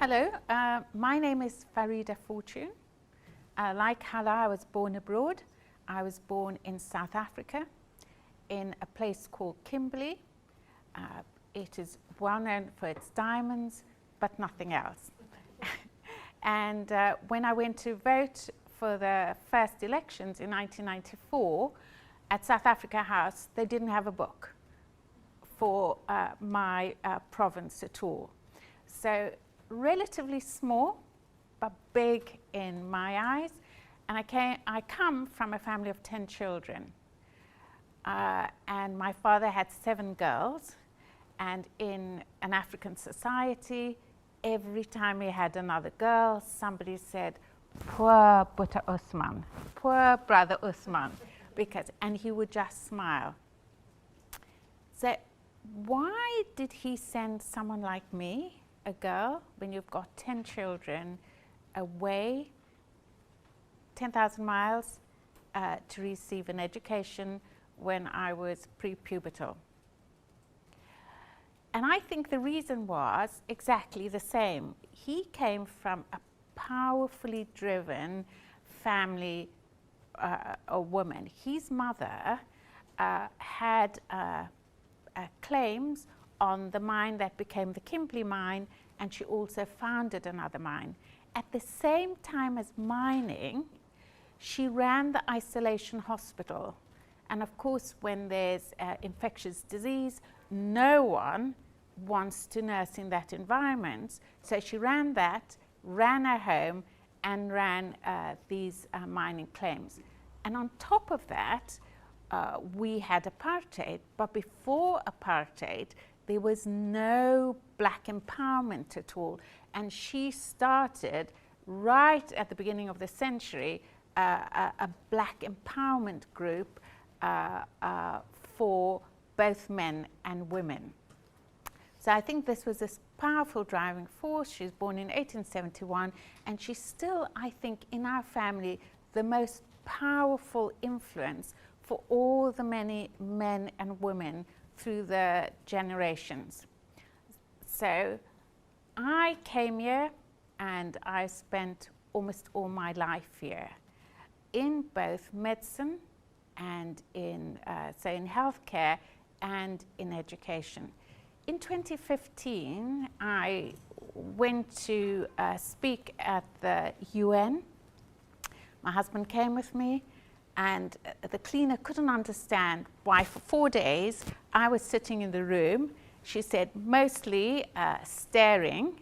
Hello, my name is Farida Fortune. Like Hala, I was born abroad. I was born in South Africa in a place called Kimberley. It is well known for its diamonds, but nothing else. And when I went to vote for the first elections in 1994 at South Africa House, they didn't have a book for my province at all. So relatively small, but big in my eyes. And I come from a family of 10 children. And my father had 7 girls. And in an African society, every time he had another girl, somebody said, "Poor Buta Usman, poor brother Usman," and he would just smile. So why did he send someone like me, a girl, when you've got 10 children, away 10,000 miles to receive an education when I was pre-pubertal? And I think the reason was exactly the same. He came from a powerfully driven family, a woman. His mother had claims on the mine that became the Kimberley mine, and she also founded another mine. At the same time as mining, she ran the isolation hospital. And of course, when there's infectious disease, no one wants to nurse in that environment. So she ran that, ran her home, and ran these mining claims. And on top of that, we had apartheid. But before apartheid, there was no black empowerment at all. And she started right at the beginning of the century a black empowerment group for both men and women. So I think this was this powerful driving force. She was born in 1871, and she's still, I think, in our family, the most powerful influence for all the many men and women through the generations. So I came here and I spent almost all my life here in both medicine and in healthcare and in education. In 2015, I went to speak at the UN. My husband came with me, and the cleaner couldn't understand why for 4 days I was sitting in the room. She said mostly staring,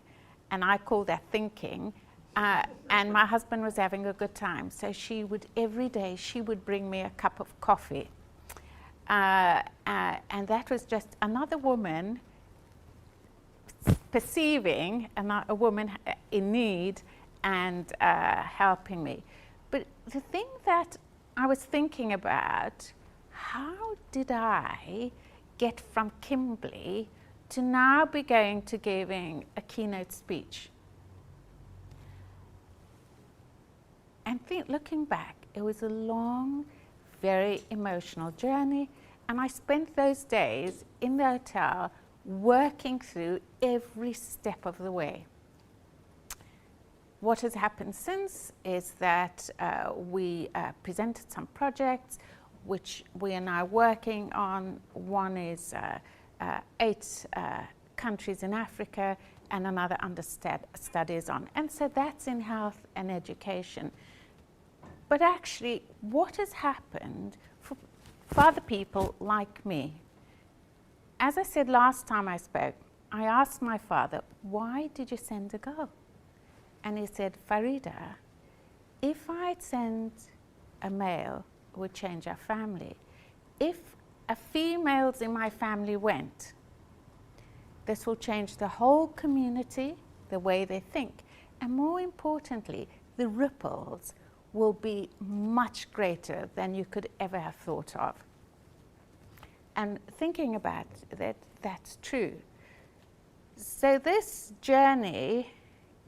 and I call that thinking, and my husband was having a good time. So she would, every day, she would bring me a cup of coffee. And that was just another woman perceiving a woman in need and helping me. But the thing that I was thinking about, how did I get from Kimberley to now be going to giving a keynote speech? And looking back, it was a long, very emotional journey, and I spent those days in the hotel working through every step of the way. What has happened since is that we presented some projects which we are now working on. One is 8 countries in Africa, and another under studies on. And so that's in health and education. But actually, what has happened for other people like me? As I said last time I spoke, I asked my father, "Why did you send a girl?" And he said, "Farida, if I'd sent a male, it would change our family. If a females in my family went, this will change the whole community, the way they think. And more importantly, the ripples will be much greater than you could ever have thought of." And thinking about that, that's true. So this journey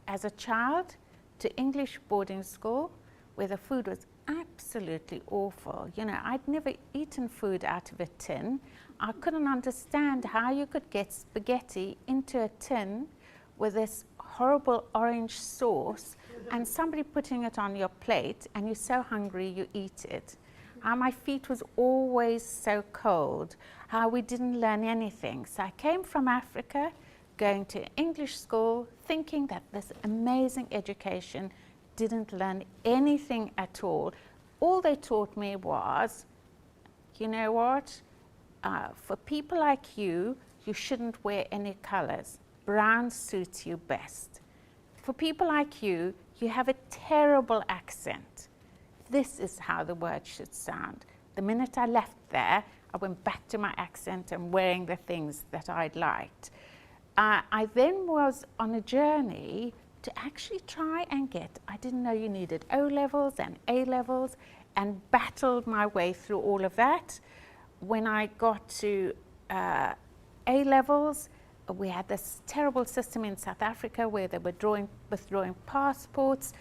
as a child to English boarding school, where the food was absolutely awful. You know, I'd never eaten food out of a tin. I couldn't understand how you could get spaghetti into a tin with this horrible orange sauce and somebody putting it on your plate and you're so hungry you eat it. How my feet was always so cold, how we didn't learn anything. So I came from Africa, going to English school, thinking that this amazing education, didn't learn anything at all. All they taught me was, you know what, for people like you, you shouldn't wear any colors. Brown suits you best. For people like you, you have a terrible accent. This is how the word should sound. The minute I left there, I went back to my accent and wearing the things that I'd liked. I then was on a journey to actually try and get, I didn't know you needed O-levels and A-levels, and battled my way through all of that. When I got to A-levels, we had this terrible system in South Africa where they were withdrawing passports.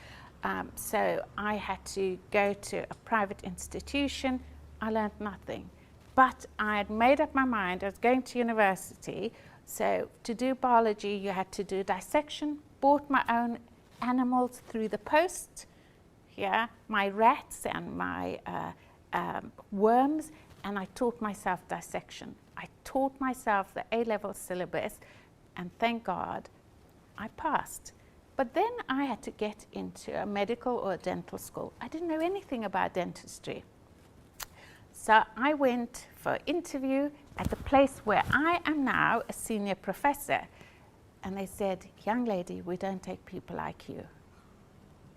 So I had to go to a private institution. I learned nothing. But I had made up my mind, I was going to university. So to do biology, you had to do dissection, bought my own animals through the post, yeah, my rats and my worms, and I taught myself dissection. I taught myself the A-level syllabus, and thank God I passed. But then I had to get into a medical or a dental school. I didn't know anything about dentistry. So I went for an interview at the place where I am now a senior professor. And they said, young lady, we don't take people like you.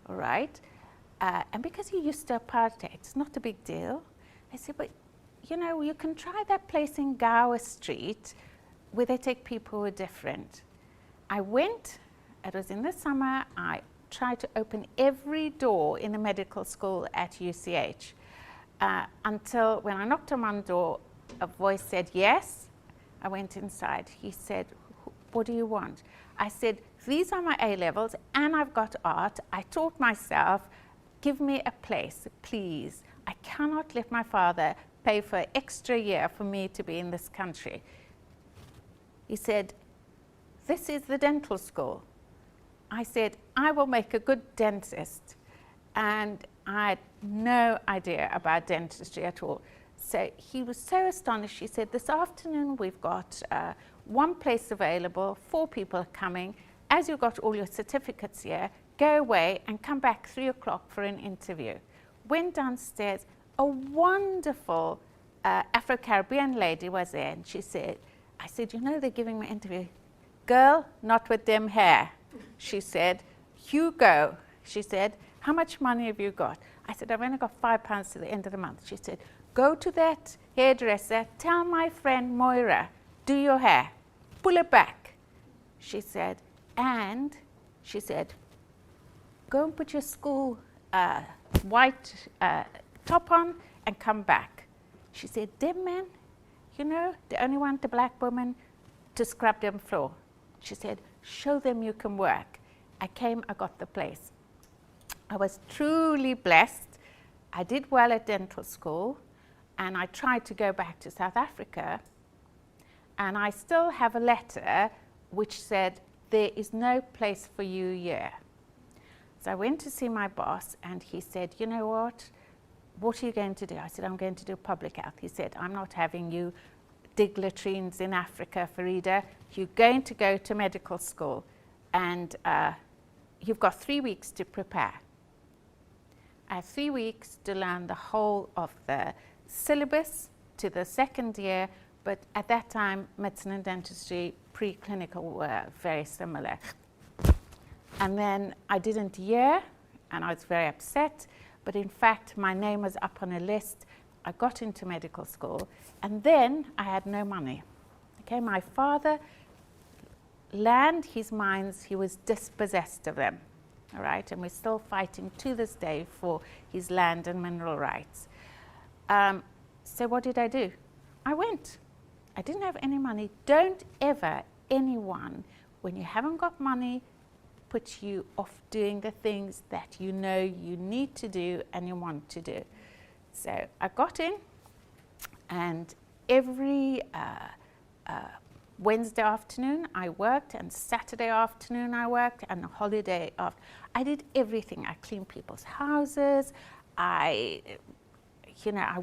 All right? And because you're used to apartheid, it's not a big deal. I said, but you know, you can try that place in Gower Street where they take people who are different. I went. It was in the summer. I tried to open every door in the medical school at UCH until when I knocked on one door, a voice said yes. I went inside. He said, what do you want? I said, these are my A-levels and I've got art. I taught myself. Give me a place, please. I cannot let my father pay for an extra year for me to be in this country. He said, this is the dental school. I said, I will make a good dentist. And I had no idea about dentistry at all. So he was so astonished. He said, this afternoon we've got one place available, 4 people are coming. As you've got all your certificates here, go away and come back 3 o'clock for an interview. Went downstairs, a wonderful Afro-Caribbean lady was there, and she said, I said, you know, they're giving me an interview. Girl, not with them hair. She said, you go. She said, how much money have you got? I said, I've only got £5 to the end of the month. She said, go to that hairdresser, tell my friend Moira, do your hair, pull it back. She said, and she said, go and put your school white top on and come back. She said, them men, you know, they only want the black woman to scrub them floor. She said, show them you can work. I came, I got the place. I was truly blessed. I did well at dental school, and I tried to go back to South Africa, and I still have a letter which said, there is no place for you here. So I went to see my boss, and he said, you know what are you going to do? I said, I'm going to do public health. He said, I'm not having you dig latrines in Africa, Farida. You're going to go to medical school, and you've got 3 weeks to prepare. I have 3 weeks to learn the whole of the syllabus to the second year, but at that time, medicine and dentistry, preclinical were very similar. And then I didn't hear, and I was very upset, but in fact, my name was up on a list. I got into medical school, and then I had no money. Okay, my father, land, his mines, he was dispossessed of them. All right, and we're still fighting to this day for his land and mineral rights. So what did I do? I went. I didn't have any money. Don't ever, anyone, when you haven't got money, put you off doing the things that you know you need to do and you want to do. So I got in, and every Wednesday afternoon I worked, and Saturday afternoon I worked, and holiday after. I did everything. I cleaned people's houses. I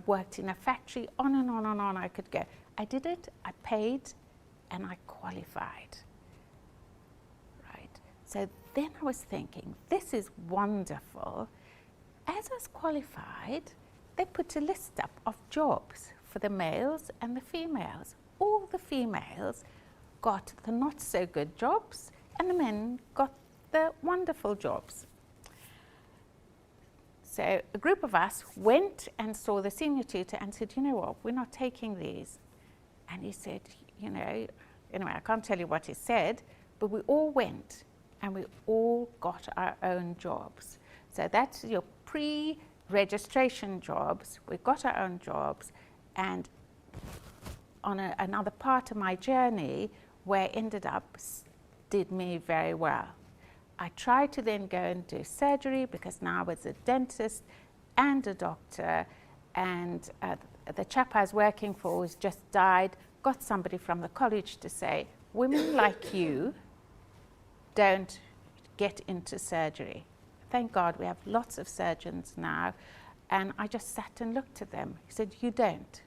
worked in a factory, on and on and on I could go. I did it, I paid, and I qualified. Right. So then I was thinking, this is wonderful. As I was qualified, they put a list up of jobs for the males and the females. All the females got the not so good jobs, and the men got the wonderful jobs. So a group of us went and saw the senior tutor and said, you know what, we're not taking these. And he said, anyway, I can't tell you what he said, but we all went and we all got our own jobs. So that's your pre-registration jobs. We got our own jobs, and on another part of my journey where I ended up did me very well. I tried to then go and do surgery because now I was a dentist and a doctor, and the chap I was working for was just died, got somebody from the college to say, women like you don't get into surgery. Thank God we have lots of surgeons now. And I just sat and looked at them. He said, you don't.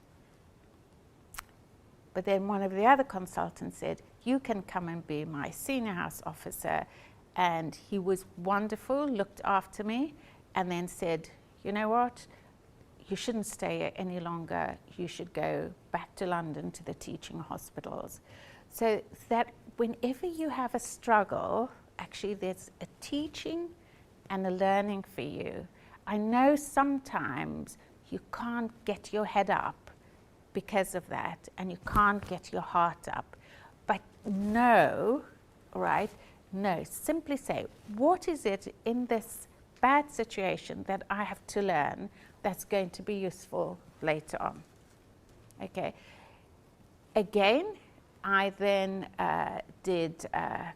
But then one of the other consultants said, you can come and be my senior house officer. And he was wonderful, looked after me, and then said, you know what, you shouldn't stay here any longer. You should go back to London to the teaching hospitals. So that whenever you have a struggle, actually there's a teaching and a learning for you. I know sometimes you can't get your head up because of that, and you can't get your heart up. But no, right? No, simply say, what is it in this bad situation that I have to learn that's going to be useful later on? Okay. Again, I then did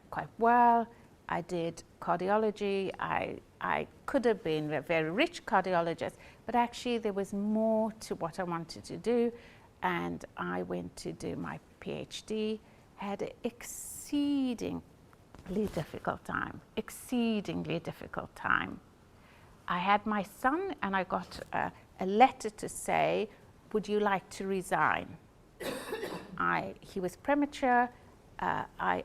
quite well. I did cardiology. I could have been a very rich cardiologist, but actually there was more to what I wanted to do, and I went to do my PhD. Had an exceedingly difficult time. I had my son, and I got a letter to say, would you like to resign? He was premature. I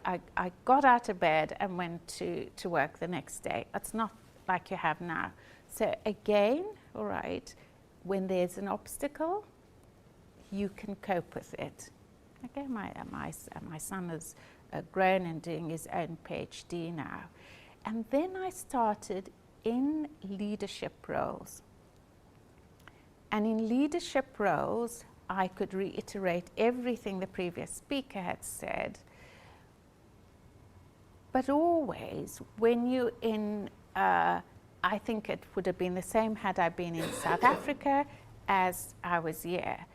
got out of bed and went to work the next day. It's not like you have now. So again, all right, when there's an obstacle, you can cope with it. Okay, my son is grown and doing his own PhD now. And then I started in leadership roles. And in leadership roles, I could reiterate everything the previous speaker had said. But always, when you're in, I think it would have been the same had I been in South Africa as I was here.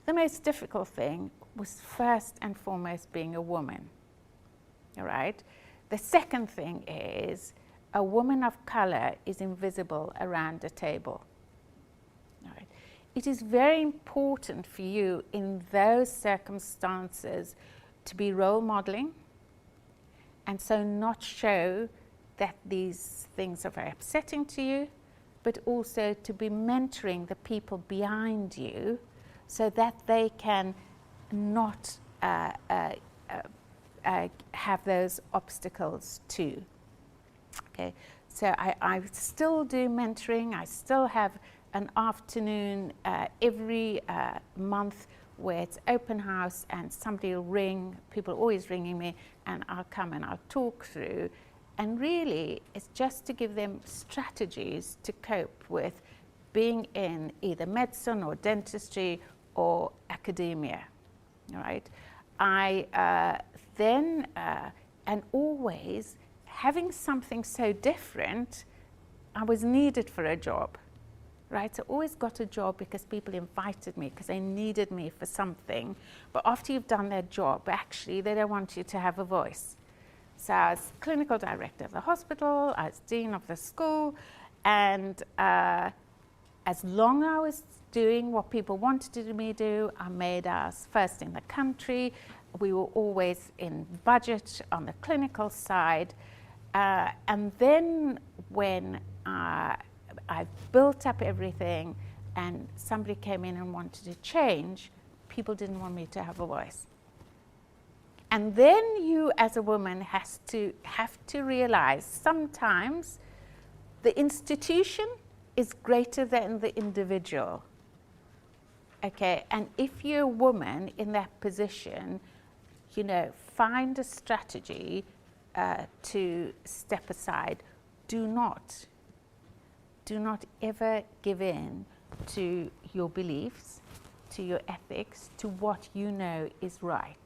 The most difficult thing was first and foremost being a woman, all right? The second thing is a woman of color is invisible around a table, all right? It is very important for you in those circumstances to be role modeling, and so not show that these things are very upsetting to you, but also to be mentoring the people behind you so that they can not have those obstacles too. Okay, so I still do mentoring. I still have an afternoon every month where it's open house, and somebody will ring, people are always ringing me, and I'll come and I'll talk through. And really, it's just to give them strategies to cope with being in either medicine or dentistry or academia, all right? And always having something so different, I was needed for a job, right? So I always got a job because people invited me because they needed me for something. But after you've done their job, actually, they don't want you to have a voice. So I was clinical director of the hospital, I was dean of the school, and as long as I was doing what people wanted me to do, I made us first in the country. we were always in budget on the clinical side. And then when I built up everything and somebody came in and wanted to change, people didn't want me to have a voice. And then you as a woman have to realize sometimes the institution is greater than the individual. Okay, and if you're a woman in that position, you know, find a strategy to step aside. Do not ever give in to your beliefs, to your ethics, to what you know is right.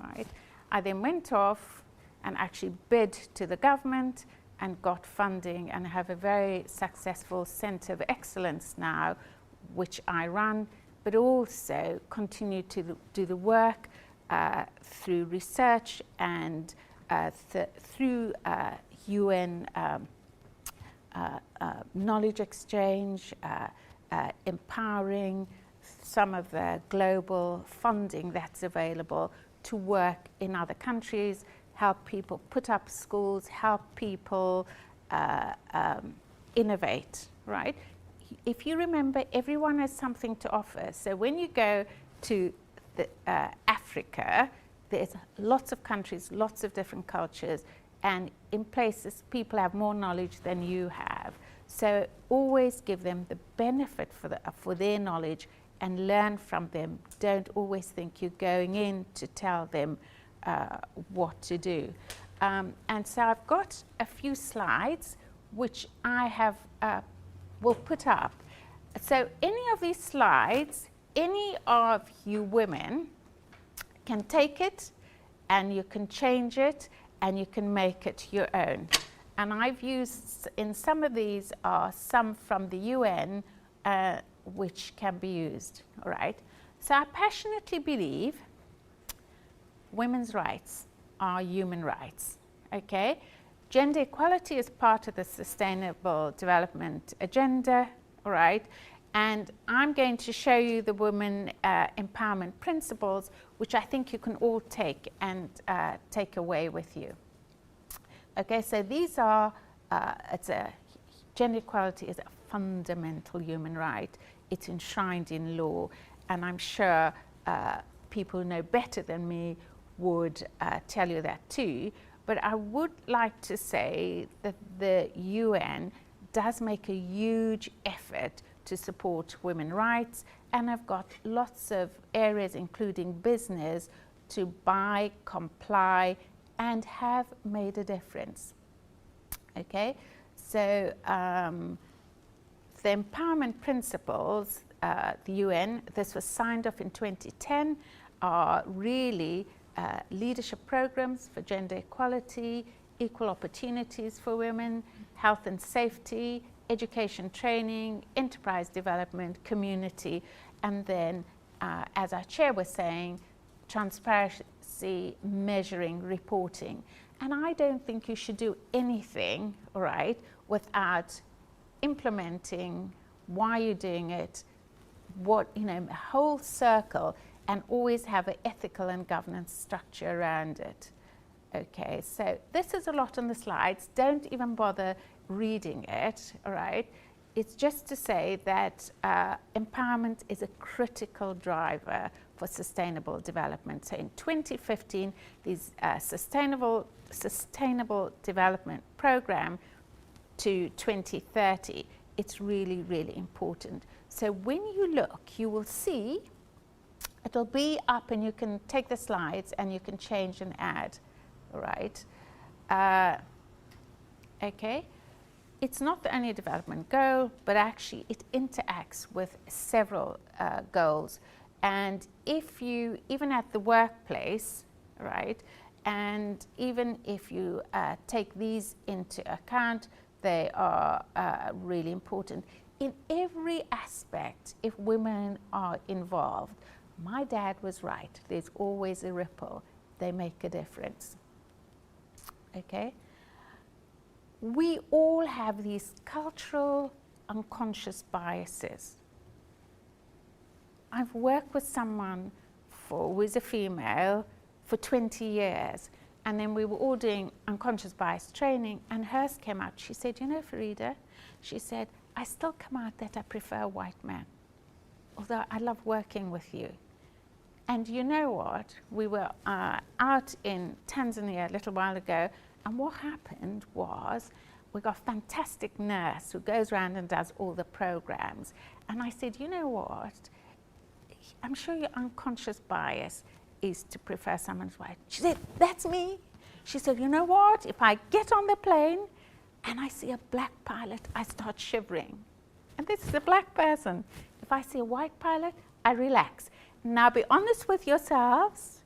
Right? I then went off and actually bid to the government and got funding and have a very successful Centre of Excellence now, which I run, but also continue to do the work through research and through UN knowledge exchange, empowering some of the global funding that's available to work in other countries, help people put up schools, help people innovate, right? If you remember, everyone has something to offer. So when you go to Africa, there's lots of countries, lots of different cultures, and in places people have more knowledge than you have. So always give them the benefit for their knowledge and learn from them. Don't always think you're going in to tell them what to do. And so I've got a few slides which I have will put up. So any of these slides, any of you women can take it and you can change it and you can make it your own. And I've used, in some of these are some from the UN which can be used, all right? So I passionately believe women's rights are human rights, okay? Gender equality is part of the Sustainable Development Agenda, all right? And I'm going to show you the women empowerment principles, which I think you can all take and take away with you. Okay, so these are, gender equality is a fundamental human right. It's enshrined in law, and I'm sure people who know better than me would tell you that too. But I would like to say that the UN does make a huge effort to support women's rights, and I've got lots of areas, including business, to buy, comply, and have made a difference. Okay, so the empowerment principles, the UN, this was signed off in 2010, are really leadership programs for gender equality, equal opportunities for women, health and safety, education training, enterprise development, community, and then, as our chair was saying, transparency, measuring, reporting. And I don't think you should do anything, all right, without implementing why you're doing it, what, you know, a whole circle, and always have an ethical and governance structure around it. Okay, so this is a lot on the slides. Don't even bother reading it, all right? It's just to say that empowerment is a critical driver for sustainable development. So in 2015, these sustainable development program to 2030, it's really, really important. So when you look, you will see it'll be up, and you can take the slides and you can change and add, all right? Okay, it's not the only development goal, but actually it interacts with several goals. And if you, even at the workplace, right, and even if you take these into account, they are really important. In every aspect, if women are involved, my dad was right, there's always a ripple. They make a difference, okay? We all have these cultural unconscious biases. I've worked with someone for, who is a female, for 20 years. And then we were all doing unconscious bias training, and hers came out. She said, you know, Farida, she said, I still come out that I prefer a white man, although I love working with you. And you know what? We were out in Tanzania a little while ago, and what happened was we got a fantastic nurse who goes around and does all the programs. And I said, you know what? I'm sure your unconscious bias is to prefer someone who's white. She said, that's me. She said, you know what? If I get on the plane and I see a black pilot, I start shivering. And this is a black person. If I see a white pilot, I relax. Now be honest with yourselves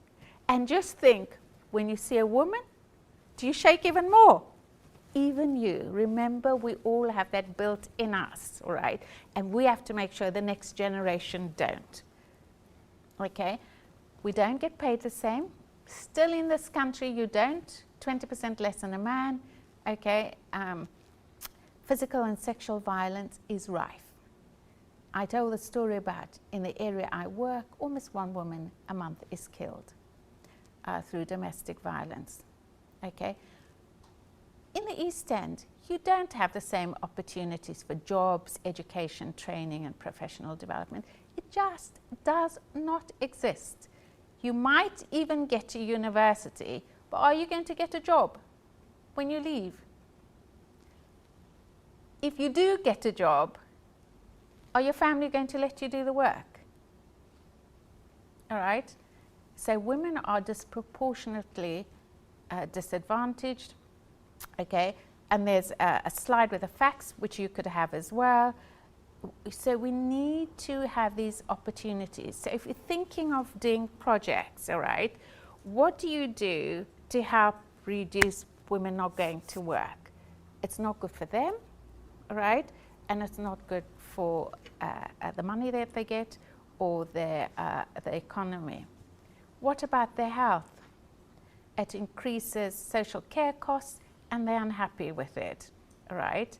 and just think, when you see a woman, do you shake even more? Even you. Remember, we all have that built in us, all right? And we have to make sure the next generation don't. Okay? We don't get paid the same. Still in this country, you don't. 20% less than a man. Okay? Physical and sexual violence is rife. I told the story about in the area I work, almost one woman a month is killed through domestic violence. Okay? In the East End, you don't have the same opportunities for jobs, education, training, and professional development. It just does not exist. You might even get to university, but are you going to get a job when you leave? If you do get a job, are your family going to let you do the work? All right? So women are disproportionately disadvantaged. Okay? And there's a slide with the facts, which you could have as well. So we need to have these opportunities. So if you're thinking of doing projects, all right, what do you do to help reduce women not going to work? It's not good for them, all right, and it's not good for the money that they get or the economy. What about their health? It increases social care costs, and they're unhappy with it, all right?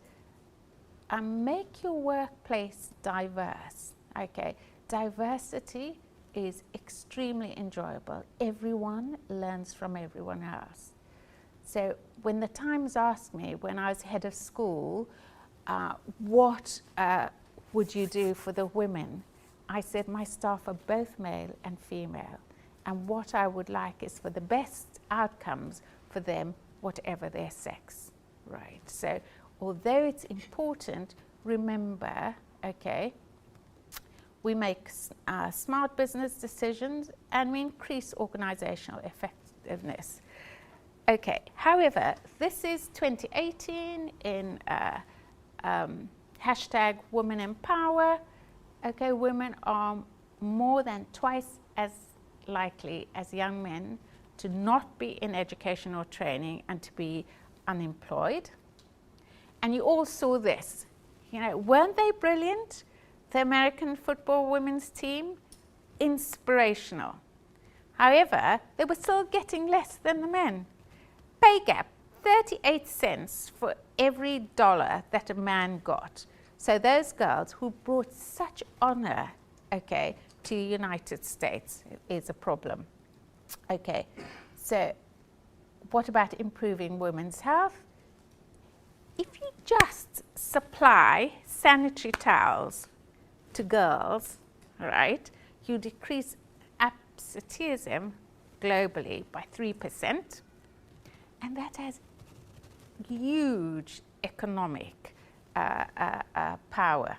Make your workplace diverse, okay? Diversity is extremely enjoyable. Everyone learns from everyone else. So when the Times asked me, when I was head of school, what would you do for the women? I said my staff are both male and female, and what I would like is for the best outcomes for them, whatever their sex, right? So although it's important, remember, okay, we make smart business decisions and we increase organizational effectiveness. Okay, however, this is 2018 in hashtag Women Empower. Okay, women are more than twice as likely as young men to not be in education or training and to be unemployed. And you all saw this. You know, weren't they brilliant? The American football women's team, inspirational. However, they were still getting less than the men. Pay gap, 38 cents for every dollar that a man got. So those girls who brought such honor, okay, to the United States is a problem. Okay, so what about improving women's health? If you just supply sanitary towels to girls, right, you decrease absenteeism globally by 3%, and that has huge economic power.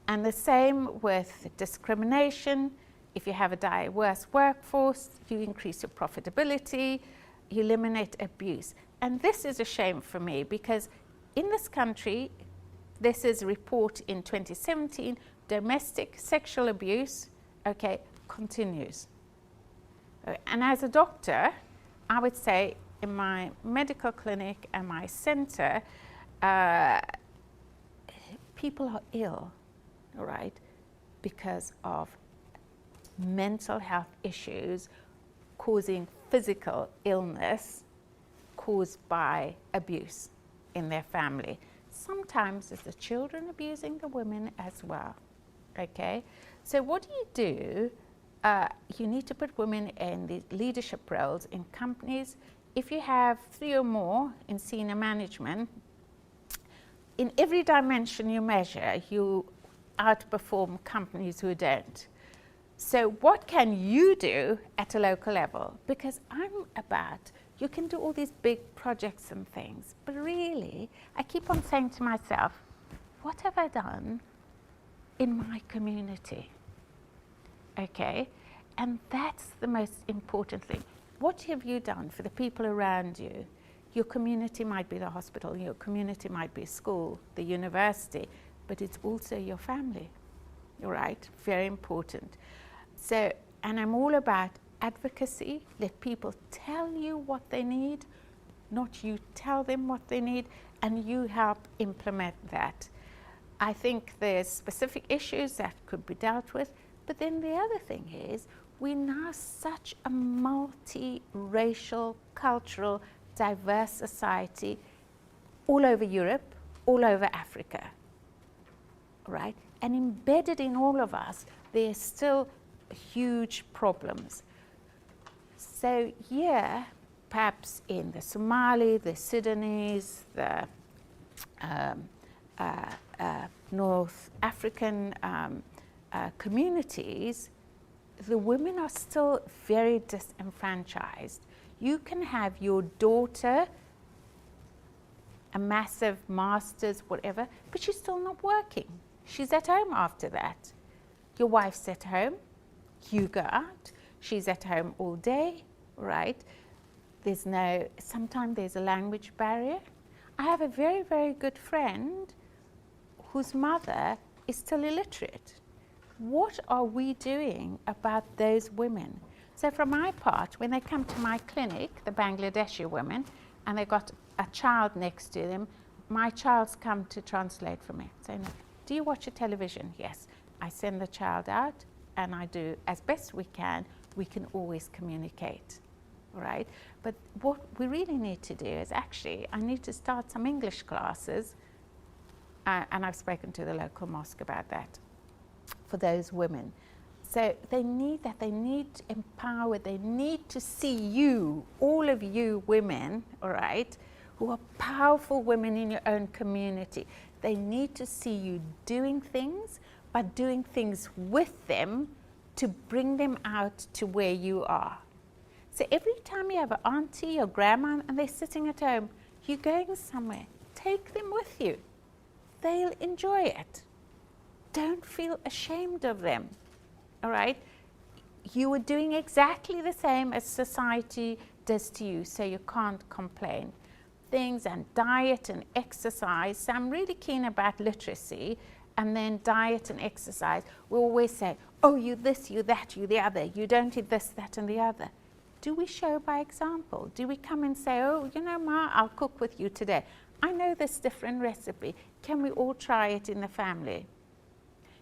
And the same with discrimination. If you have a diverse workforce, you increase your profitability, you eliminate abuse. And this is a shame for me, because in this country, this is a report in 2017, domestic sexual abuse, okay, continues. And as a doctor, I would say in my medical clinic and my center, people are ill, all right, because of mental health issues causing physical illness caused by abuse in their family. Sometimes it's the children abusing the women as well, okay? So what do you do you need to put women in the leadership roles in companies. If you have 3 or more in senior management, in every dimension you measure, you outperform companies who don't. So what can you do at a local level? Because you can do all these big projects and things, but really, I keep on saying to myself, what have I done in my community? Okay, and that's the most important thing. What have you done for the people around you? Your community might be the hospital, your community might be school, the university, but it's also your family, right? Very important. So, and I'm all about advocacy. Let people tell you what they need, not you tell them what they need, and you help implement that. I think there's specific issues that could be dealt with, but then the other thing is, we're now such a multi-racial, cultural, diverse society all over Europe, all over Africa, right? And embedded in all of us, there's still huge problems. So yeah, perhaps in the Somali, the Sudanese, the North African communities, the women are still very disenfranchised. You can have your daughter, a massive master's, whatever, but she's still not working. She's at home after that. Your wife's at home, you go out, she's at home all day, right? Sometimes there's a language barrier. I have a very, very good friend whose mother is still illiterate. What are we doing about those women? So for my part, when they come to my clinic, the Bangladeshi women, and they've got a child next to them, my child's come to translate for me. So, do you watch a television? Yes. I send the child out, and I do as best we can always communicate, right? But what we really need to do is actually, I need to start some English classes, and I've spoken to the local mosque about that, for those women. So they need that, they need empowered, they need to see you, all of you women, all right, who are powerful women in your own community. They need to see you doing things, but doing things with them to bring them out to where you are. So every time you have an auntie or grandma and they're sitting at home, you're going somewhere, take them with you. They'll enjoy it. Don't feel ashamed of them, all right? You are doing exactly the same as society does to you, so you can't complain. Things and diet and exercise, so I'm really keen about literacy, and then diet and exercise. We always say, oh, you this, you that, you the other, you don't eat this, that and the other. Do we show by example? Do we come and say, oh, you know, Ma, I'll cook with you today. I know this different recipe. Can we all try it in the family?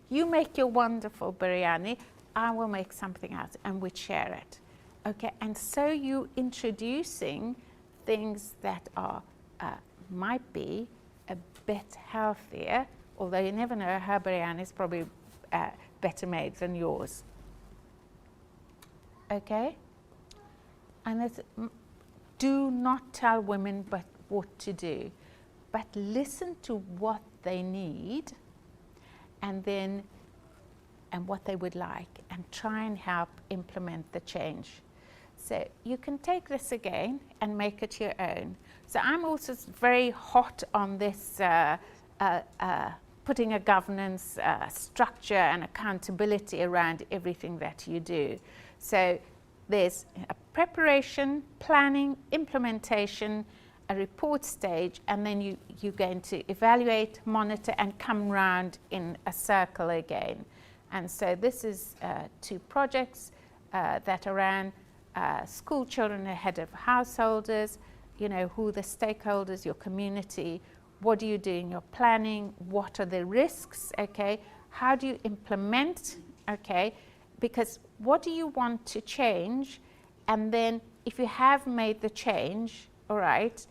You make your wonderful biryani, I will make something else, and we share it. Okay, and so you introducing things that are might be a bit healthier, although you never know, her biryani is probably better made than yours. Okay, and do not tell women but what to do, but listen to what they need, and what they would like, and try and help implement the change. So you can take this again and make it your own. So I'm also very hot on this putting a governance structure and accountability around everything that you do. So there's a preparation, planning, implementation, a report stage, and then you're going to evaluate, monitor, and come round in a circle again. And so this is 2 projects that are ran, school children ahead of householders, you know, who are the stakeholders, your community, what do you do in your planning, what are the risks, okay, how do you implement, okay, because what do you want to change, and then if you have made the change, all right,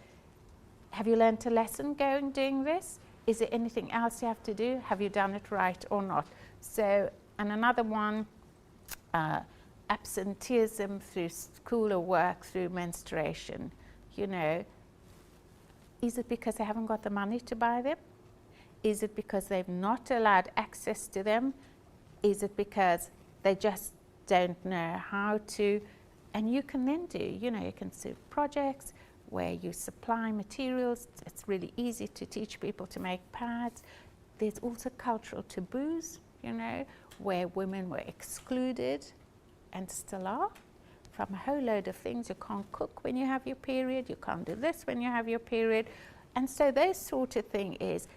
have you learned a lesson doing this? Is there anything else you have to do? Have you done it right or not? So, and another one, absenteeism through school or work, through menstruation, you know, is it because they haven't got the money to buy them? Is it because they've not allowed access to them? Is it because they just don't know how to? And you can then do, you know, you can do projects where you supply materials. It's really easy to teach people to make pads. There's also cultural taboos, you know, where women were excluded and still are from a whole load of things. You can't cook when you have your period, you can't do this when you have your period. And so those sort of thing is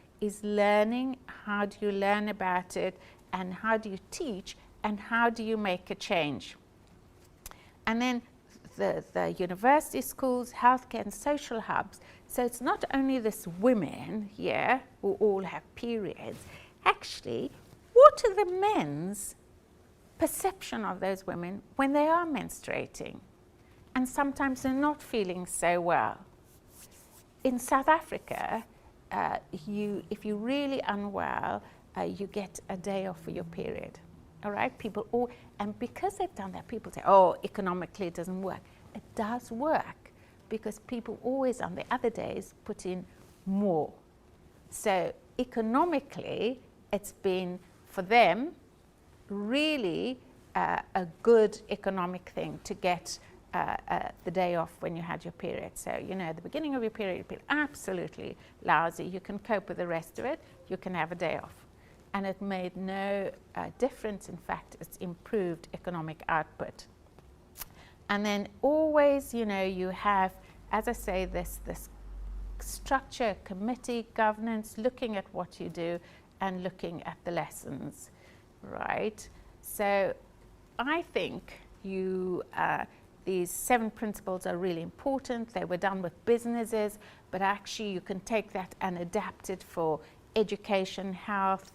learning. How do you learn about it, and how do you teach, and how do you make a change? And then the university schools, healthcare and social hubs. So it's not only this women here who all have periods. Actually, what are the men's perception of those women when they are menstruating? And sometimes they're not feeling so well. In South Africa, if you're really unwell, you get a day off for your period. All right, and because they've done that, people say, oh, economically it doesn't work. It does work, because people always on the other days put in more. So economically, it's been for them really a good economic thing to get the day off when you had your period. So, you know, at the beginning of your period, you feel absolutely lousy. You can cope with the rest of it. You can have a day off. And it made no difference. In fact, it's improved economic output. And then always, you know, you have, as I say, this structure, committee, governance, looking at what you do and looking at the lessons, right? So I think these 7 principles are really important. They were done with businesses, but actually you can take that and adapt it for education, health,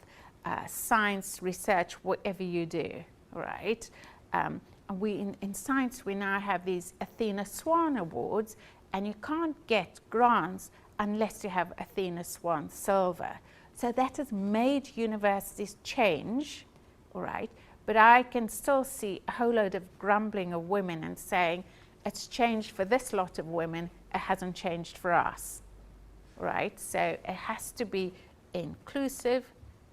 science, research, whatever you do, right? In science, we now have these Athena Swan Awards, and you can't get grants unless you have Athena Swan Silver. So that has made universities change, all right? But I can still see a whole load of grumbling of women and saying, it's changed for this lot of women, it hasn't changed for us, right? So it has to be inclusive,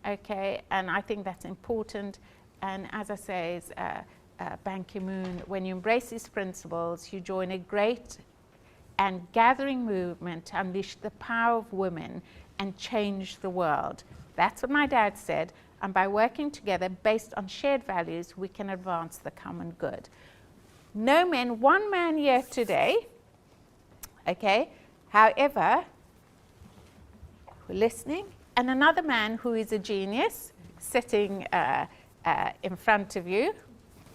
okay? And I think that's important. And as I say, Ban Ki-moon, when you embrace these principles, you join a great and gathering movement to unleash the power of women and change the world. That's what my dad said. And by working together based on shared values, we can advance the common good. No men, one man here today, okay? However, we're listening, and another man who is a genius sitting in front of you.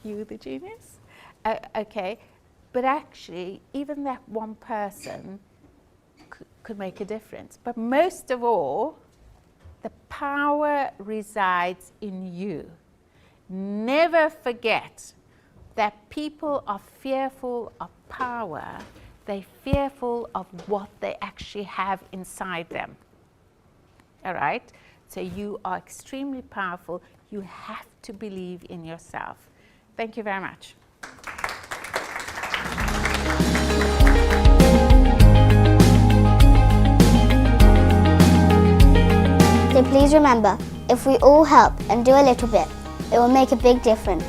You the genius? Okay, but actually, even that one person could make a difference. But most of all, the power resides in you. Never forget that people are fearful of power. They're fearful of what they actually have inside them. All right? So you are extremely powerful. You have to believe in yourself. Thank you very much. So please remember, if we all help and do a little bit, it will make a big difference.